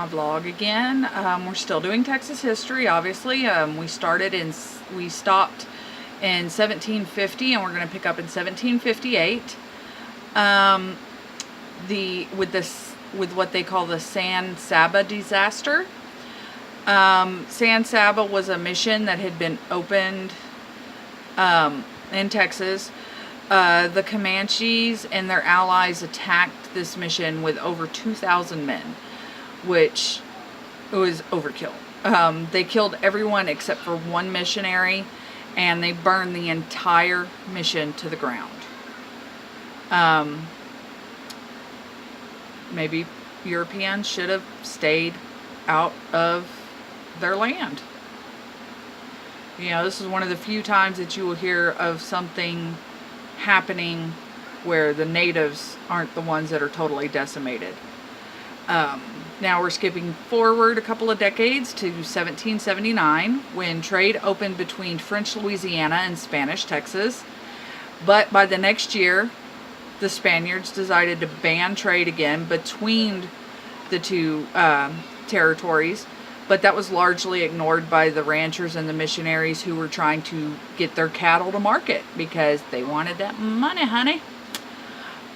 My vlog again. We're still doing Texas history, obviously. We stopped in 1750, and we're going to pick up in 1758. With what they call the Saba Disaster. Saba was a mission that had been opened in Texas. The Comanches and their allies attacked this mission with over 2,000 men, which was overkill. They killed everyone except for one missionary, and they burned the entire mission to the ground. Maybe Europeans should have stayed out of their land. You know, this is one of the few times that you will hear of something happening where the natives aren't the ones that are totally decimated. Now we're skipping forward a couple of decades to 1779, when trade opened between French Louisiana and Spanish Texas. But by the next year, the Spaniards decided to ban trade again between the two territories. But that was largely ignored by the ranchers and the missionaries who were trying to get their cattle to market because they wanted that money, honey.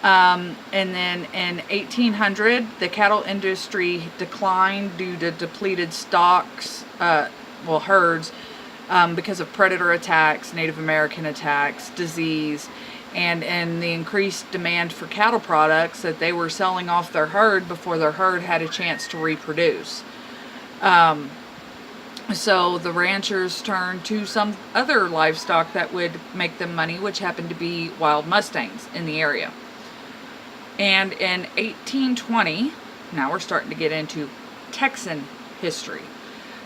And then in 1800, the cattle industry declined due to depleted stocks, herds, because of predator attacks, Native American attacks, disease, and the increased demand for cattle products that they were selling off their herd before their herd had a chance to reproduce. So the ranchers turned to some other livestock that would make them money, which happened to be wild Mustangs in the area. And in 1820, now we're starting to get into Texan history.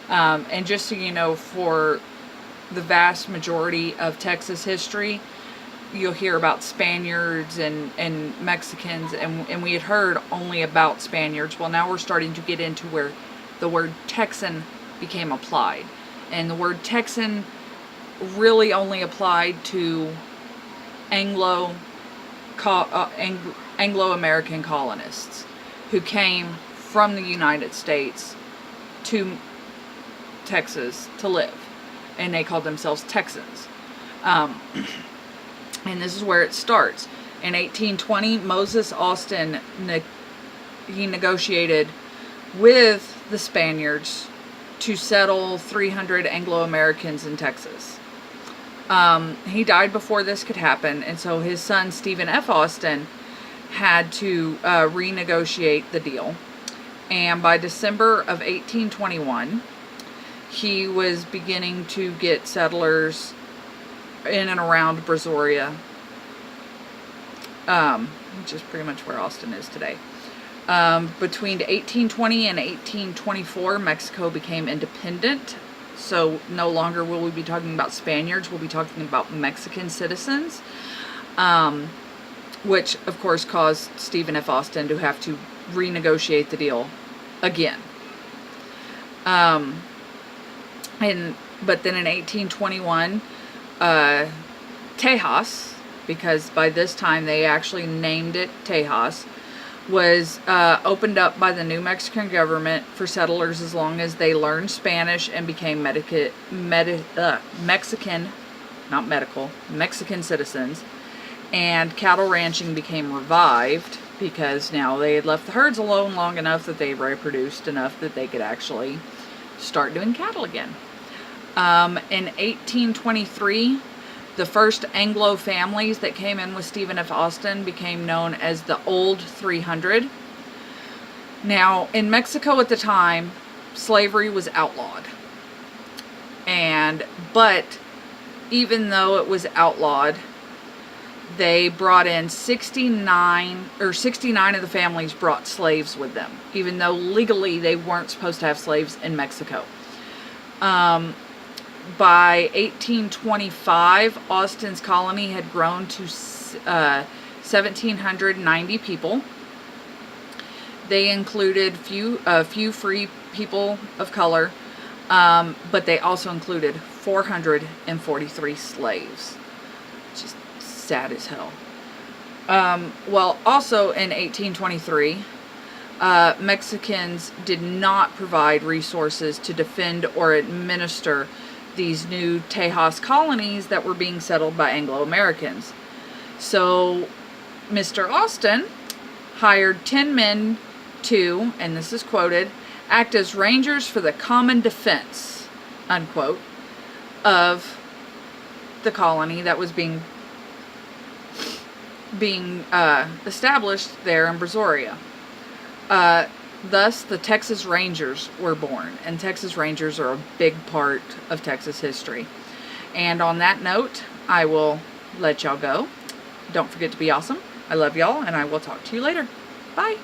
And just so you know, for the vast majority of Texas history, you'll hear about Spaniards and Mexicans, and we had heard only about Spaniards. Well, now we're starting to get into where the word Texan became applied. And the word Texan really only applied to Anglo-American colonists who came from the United States to Texas to live, and they called themselves Texans. And this is where it starts. In 1820, Moses Austin negotiated with the Spaniards to settle 300 Anglo-Americans in Texas. He died before this could happen, and so his son Stephen F. Austin had to renegotiate the deal. And by December of 1821, he was beginning to get settlers in and around Brazoria, which is pretty much where Austin is today. Between 1820 and 1824, Mexico became independent. So no longer will we be talking about Spaniards, we'll be talking about Mexican citizens, which of course caused Stephen F. Austin to have to renegotiate the deal again. But then in 1821, Tejas, because by this time they actually named it Tejas, was opened up by the New Mexican government for settlers as long as they learned Spanish and became Mexican citizens. And cattle ranching became revived because now they had left the herds alone long enough that they reproduced enough that they could actually start doing cattle again. In 1823, the first Anglo families that came in with Stephen F. Austin became known as the Old 300. Now, in Mexico at the time, slavery was outlawed. But even though it was outlawed, they brought in 69 of the families brought slaves with them, even though legally they weren't supposed to have slaves in Mexico. By 1825, Austin's colony had grown to 1,790 people. They included a few free people of color, but they also included 443 slaves, which is sad as hell. Also in 1823, Mexicans did not provide resources to defend or administer these new Tejas colonies that were being settled by Anglo-Americans. So Mr. Austin hired 10 men to, and this is quoted, act as rangers for the common defense, unquote, of the colony that was being established there in Brazoria. Thus, the Texas Rangers were born, and Texas Rangers are a big part of Texas history. And on that note, I will let y'all go. Don't forget to be awesome. I love y'all, and I will talk to you later. Bye.